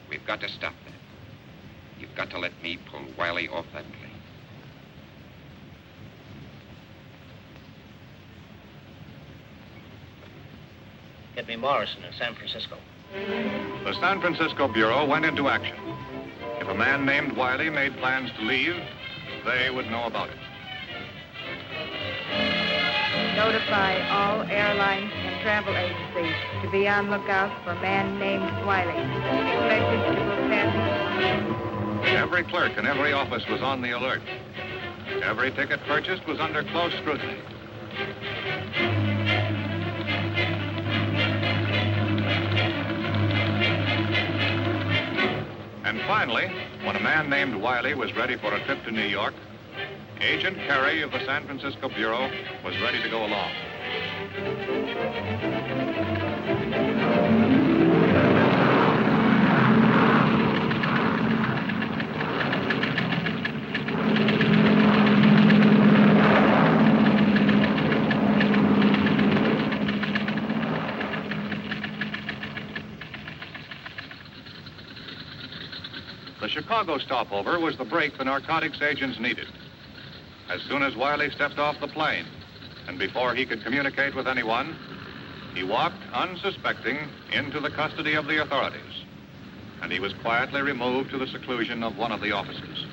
We've got to stop that. You've got to let me pull Wiley off that plane. Get me Morrison in San Francisco. The San Francisco Bureau went into action. If a man named Wiley made plans to leave, they would know about it. Notify all airlines and travel agencies to be on lookout for a man named Wiley. Expected to book passengers. Every clerk in every office was on the alert. Every ticket purchased was under close scrutiny. And finally, when a man named Wiley was ready for a trip to New York, Agent Carey of the San Francisco Bureau was ready to go along. Chicago stopover was the break the narcotics agents needed. As soon as Wiley stepped off the plane, and before he could communicate with anyone, he walked, unsuspecting, into the custody of the authorities. And he was quietly removed to the seclusion of one of the offices.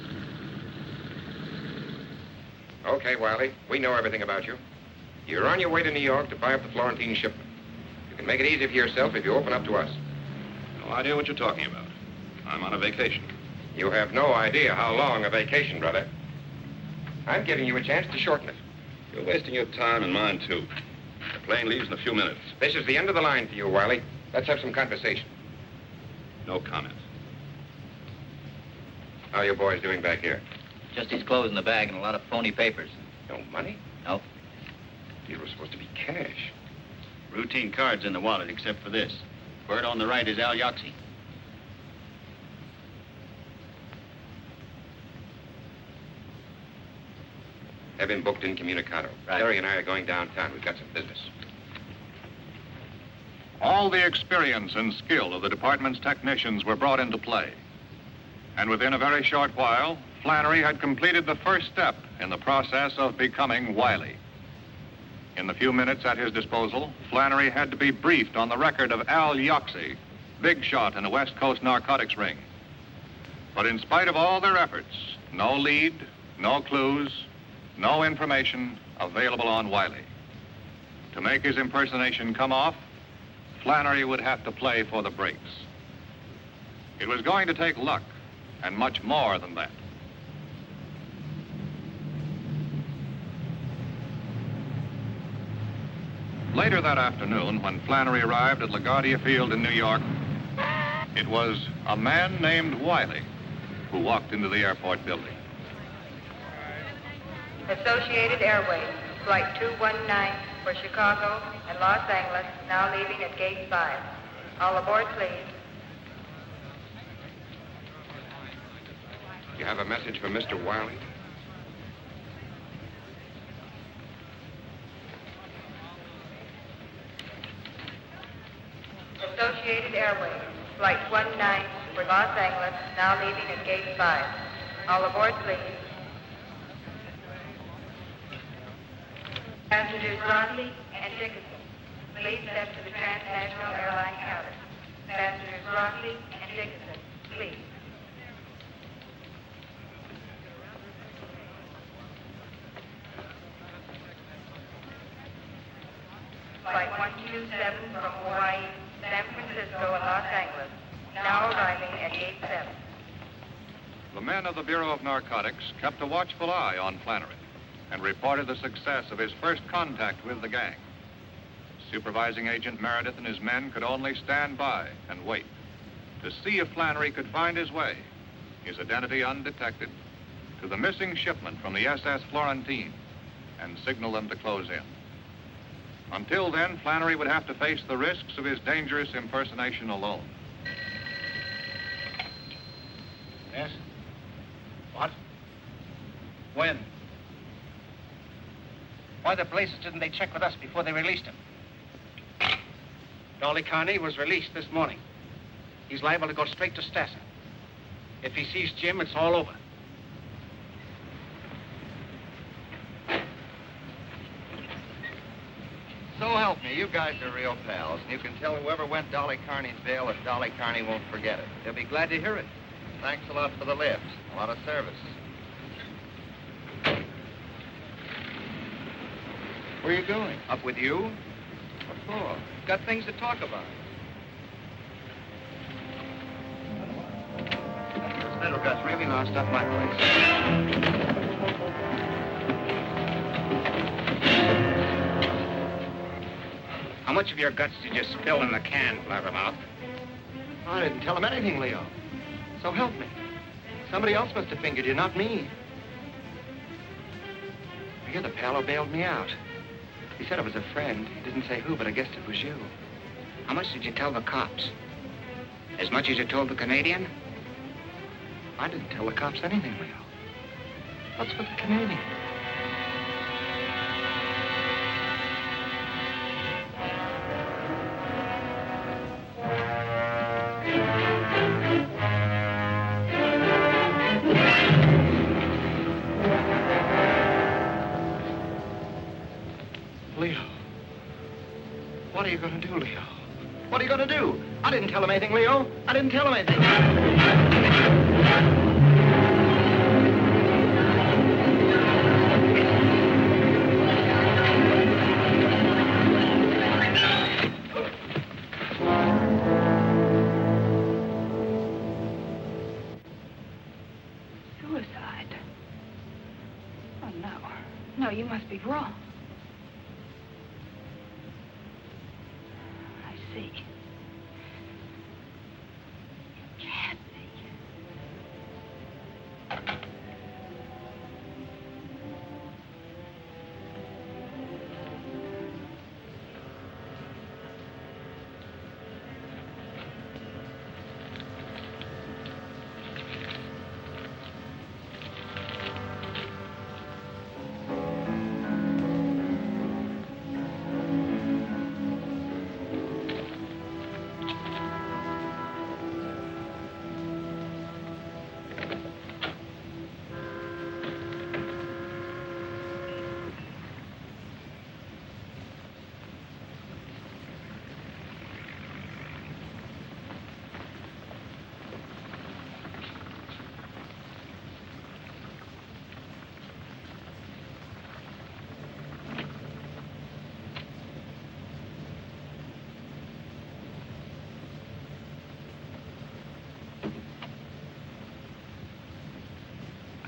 Okay, Wiley, we know everything about you. You're on your way to New York to buy up the Florentine shipment. You can make it easy for yourself if you open up to us. No idea what you're talking about. I'm on a vacation. You have no idea how long a vacation, brother. I'm giving you a chance to shorten it. You're wasting your time and mine, too. The plane leaves in a few minutes. This is the end of the line for you, Wiley. Let's have some conversation. No comment. How are you boys doing back here? Just his clothes in the bag and a lot of phony papers. No money? No. These were supposed to be cash. Routine cards in the wallet, except for this. Word on the right is Al Yoxie. Have him booked incommunicado. Right. Terry and I are going downtown. We've got some business. All the experience and skill of the department's technicians were brought into play. And within a very short while, Flannery had completed the first step in the process of becoming Wiley. In the few minutes at his disposal, Flannery had to be briefed on the record of Al Yoxie, big shot in the West Coast narcotics ring. But in spite of all their efforts, no lead, no clues, no information available on Wiley. To make his impersonation come off, Flannery would have to play for the breaks. It was going to take luck, and much more than that. Later that afternoon, when Flannery arrived at LaGuardia Field in New York, it was a man named Wiley who walked into the airport building. Associated Airways, Flight 219 for Chicago and Los Angeles, now leaving at Gate 5. All aboard, please. You have a message for Mr. Wiley? Associated Airways, Flight 19 for Los Angeles, now leaving at Gate 5. All aboard, please. Passengers Rodley and Dickinson, please step to the Transnational Airline counter. Passengers Rodley and Dickinson, please. Flight 127 from Hawaii, San Francisco, and Los Angeles, now arriving at Gate 7. The men of the Bureau of Narcotics kept a watchful eye on Flannery and reported the success of his first contact with the gang. Supervising Agent Meredith and his men could only stand by and wait to see if Flannery could find his way, his identity undetected, to the missing shipment from the SS Florentine and signal them to close in. Until then, Flannery would have to face the risks of his dangerous impersonation alone. Yes? What? When? Why the blazes didn't they check with us before they released him? Dolly Carney was released this morning. He's liable to go straight to Stassa. If he sees Jim, it's all over. So help me, you guys are real pals, and you can tell whoever went Dolly Carney's bail that Dolly Carney won't forget it. They'll be glad to hear it. Thanks a lot for the lift. A lot of service. Where are you going? Up with you? What for? Got things to talk about. Those little guts really lost up my place. How much of your guts did you spill in the can, Blabbermouth? I didn't tell him anything, Leo. So help me. Somebody else must have fingered you, not me. You're the pal who bailed me out. He said it was a friend. He didn't say who, but I guessed it was you. How much did you tell the cops? As much as you told the Canadian? I didn't tell the cops anything, Leo. What's with the Canadian? Leo. What are you going to do, Leo? What are you going to do? I didn't tell him anything, Leo. I didn't tell him anything. Suicide? Oh, no. No, you must be wrong. See. Can't be.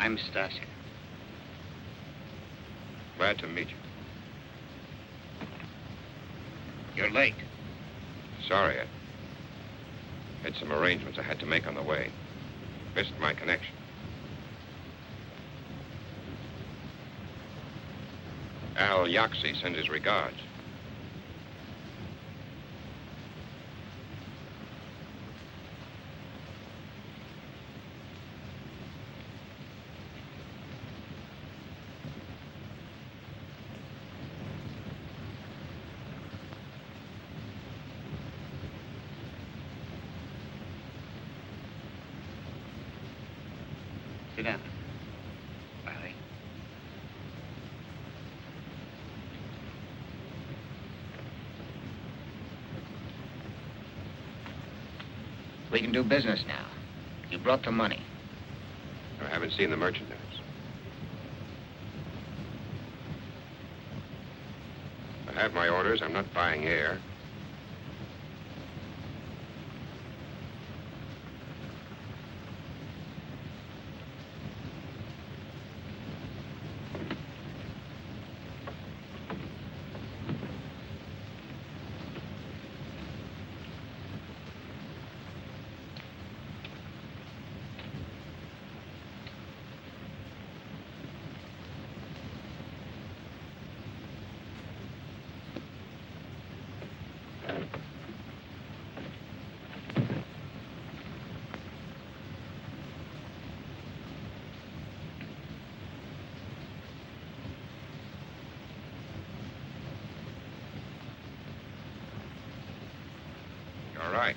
I'm Stasia. Glad to meet you. You're late. Sorry, I had some arrangements I had to make on the way. Missed my connection. Al Yaxi sends his regards. Sit down. Riley. We can do business now. You brought the money. I haven't seen the merchandise. I have my orders. I'm not buying air. All right.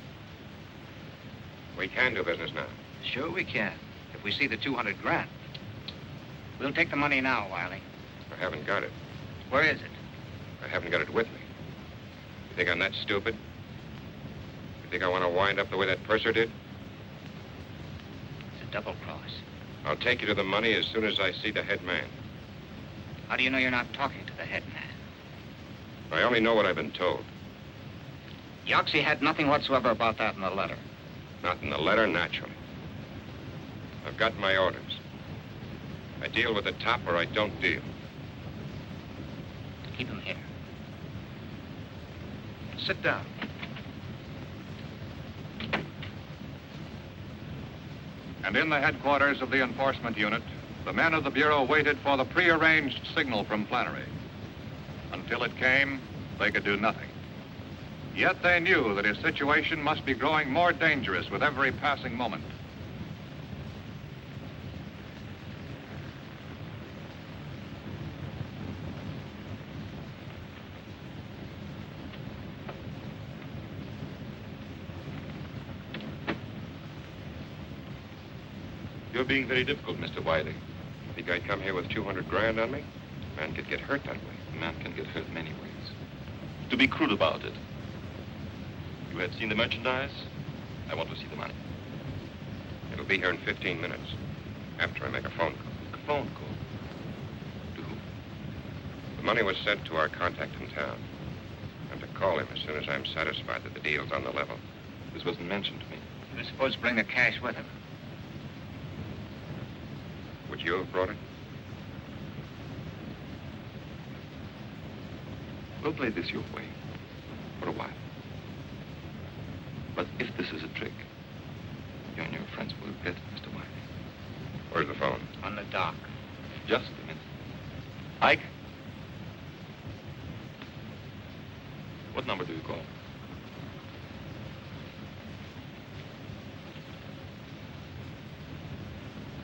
We can do business now. Sure we can, if we see the 200 grand. We'll take the money now, Wiley. I haven't got it. Where is it? I haven't got it with me. You think I'm that stupid? You think I want to wind up the way that purser did? It's a double cross. I'll take you to the money as soon as I see the head man. How do you know you're not talking to the head man? I only know what I've been told. Yaxi had nothing whatsoever about that in the letter. Not in the letter, naturally. I've got my orders. I deal with the top or I don't deal. Keep him here. Sit down. And in the headquarters of the enforcement unit, the men of the Bureau waited for the prearranged signal from Flannery. Until it came, they could do nothing. Yet they knew that his situation must be growing more dangerous with every passing moment. You're being very difficult, Mr. Wiley. Think I'd come here with 200 grand on me? man could get hurt that way. A man can get hurt many ways. To be crude about it, you have seen the merchandise? I want to see the money. It'll be here in 15 minutes, after I make a phone call. A phone call? To who? The money was sent to our contact in town. I'm to call him as soon as I'm satisfied that the deal's on the level. This wasn't mentioned to me. He was supposed to bring the cash with him. Would you have brought it? We'll play this your way. For a while. But if this is a trick, you and your friends will regret it, Mr. Wiley. Where's the phone? On the dock. Just a minute. Ike? What number do you call?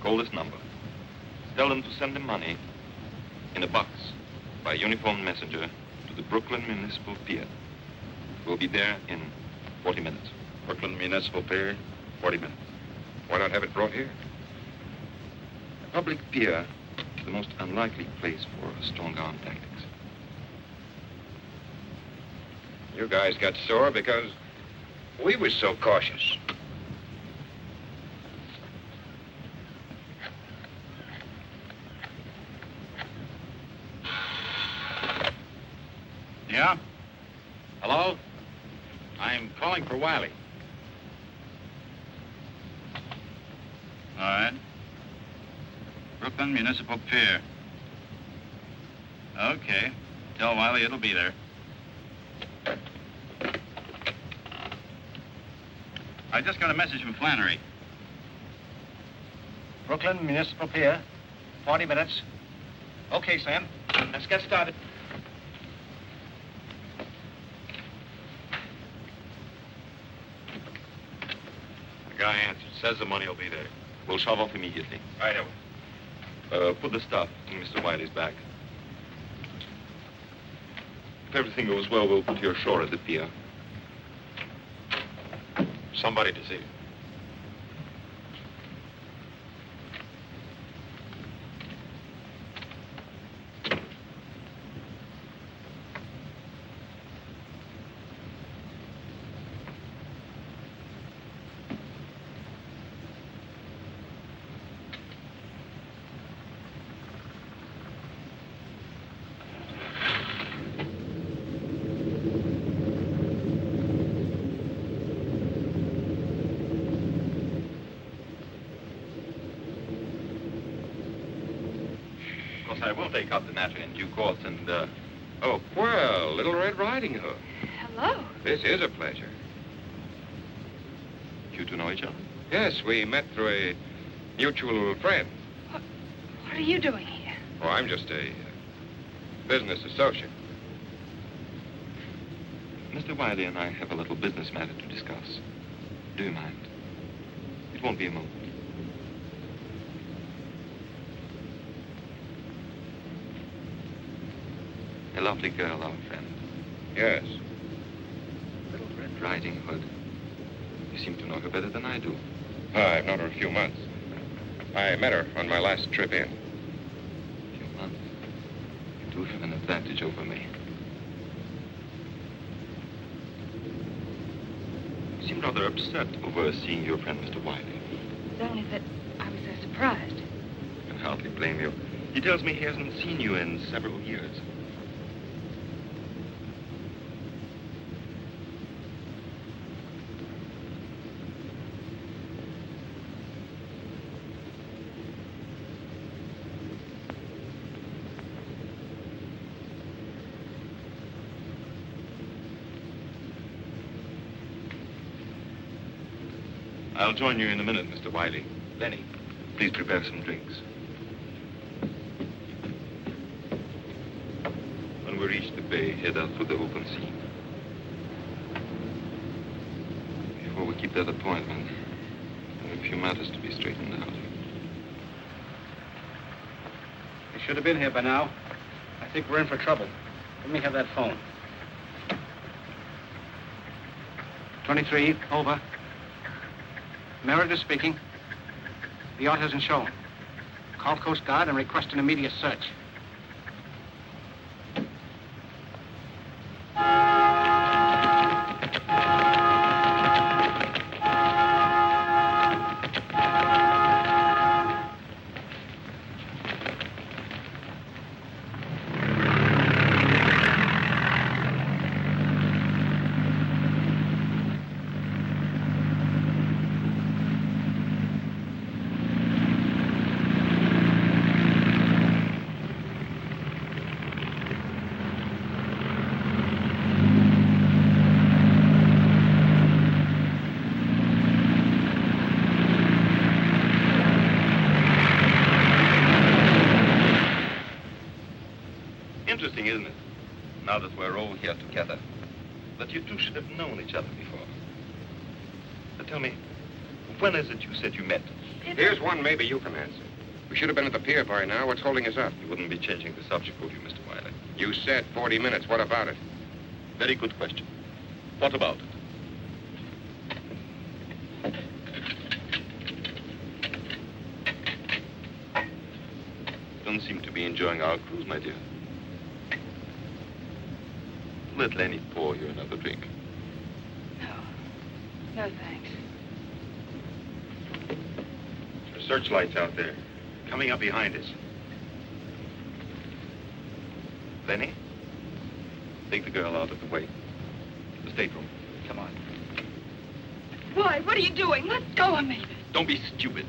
Call this number. Tell them to send the money in a box by uniformed messenger to the Brooklyn Municipal Pier. We'll be there in 40 minutes. Brooklyn Municipal Pier? 40 minutes. Why not have it brought here? A public pier is the most unlikely place for strong-arm tactics. You guys got sore because we was so cautious. Yeah? Hello? I'm calling for Wiley. All right. Brooklyn Municipal Pier. Okay. Tell Wiley it'll be there. I just got a message from Flannery. Brooklyn Municipal Pier. 40 minutes. Okay, Sam. Let's get started. The guy answered. Says the money will be there. We'll shove off immediately. I know. Put the stuff in Mr. Wiley's bag. If everything goes well, we'll put you ashore at the pier. Somebody to see. I will take up the matter in due course and, Oh, well, Little Red Riding Hood. Hello. This is a pleasure. You two know each other? Yes, we met through a mutual friend. What are you doing here? Oh, I'm just a business associate. Mr. Wiley and I have a little business matter to discuss. Do you mind? It won't be a moment. A lovely girl, our friend. Yes. Little Red Riding Hood. You seem to know her better than I do. I've known her a few months. I met her on my last trip in. A few months? You do have an advantage over me. You seem rather upset over seeing your friend, Mr. Wiley. It's only that I was so surprised. I can hardly blame you. He tells me he hasn't seen you in several years. I'll join you in a minute, Mr. Wiley. Lenny, please prepare some drinks. When we reach the bay, head out for the open sea. Before we keep that appointment, there are a few matters to be straightened out. He should have been here by now. I think we're in for trouble. Let me have that phone. 23, over. Meredith speaking. The yacht hasn't shown. Call Coast Guard and request an immediate search. interesting, isn't it? Now that we're all here together, that you two should have known each other before. But tell me, when is it you said you met? Here's one maybe you can answer. We should have been at the pier by now. What's holding us up? You wouldn't be changing the subject, would you, Mr. Wiley? You said 40 minutes. What about it? Very good question. What about it? Don't seem to be enjoying our cruise, my dear. Let Lenny pour you another drink. No, thanks. There's searchlights out there, coming up behind us. Lenny, take the girl out of the way. The stateroom. Come on. Why? What are you doing? Let go of me. Don't be stupid.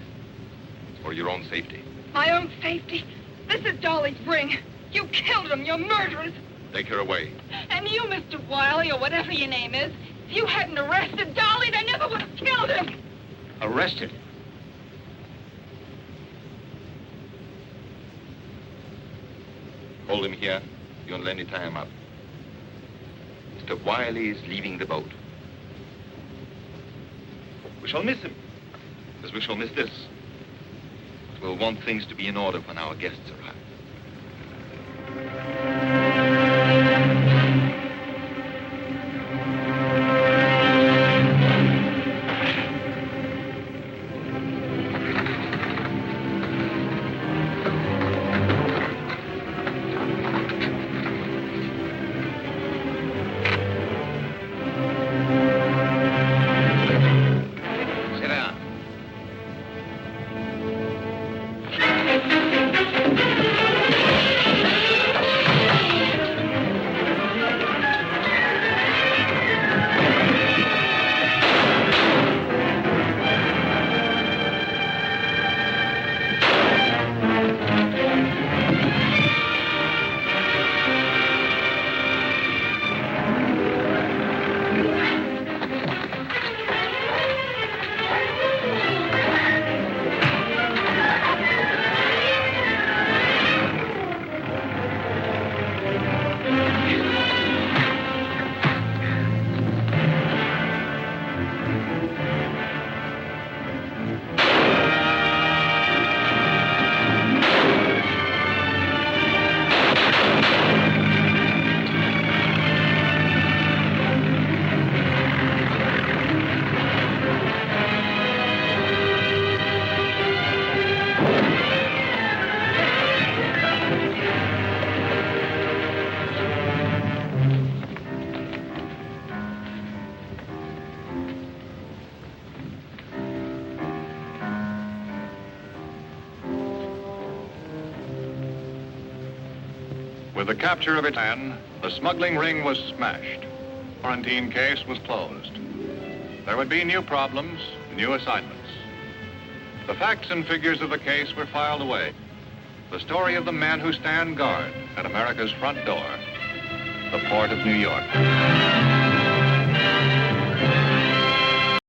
It's for your own safety. My own safety? This is Dolly's ring. You killed him. You're murderers. Take her away. And you, Mr. Wiley, or whatever your name is, if you hadn't arrested Dolly, they never would have killed him. Arrested? Hold him here. You and Lenny tie him up. Mr. Wiley is leaving the boat. We shall miss him, as we shall miss this. But we'll want things to be in order when our guests arrive. With the capture of its man, the smuggling ring was smashed. The quarantine case was closed. There would be new problems, new assignments. The facts and figures of the case were filed away. The story of the men who stand guard at America's front door, the port of New York.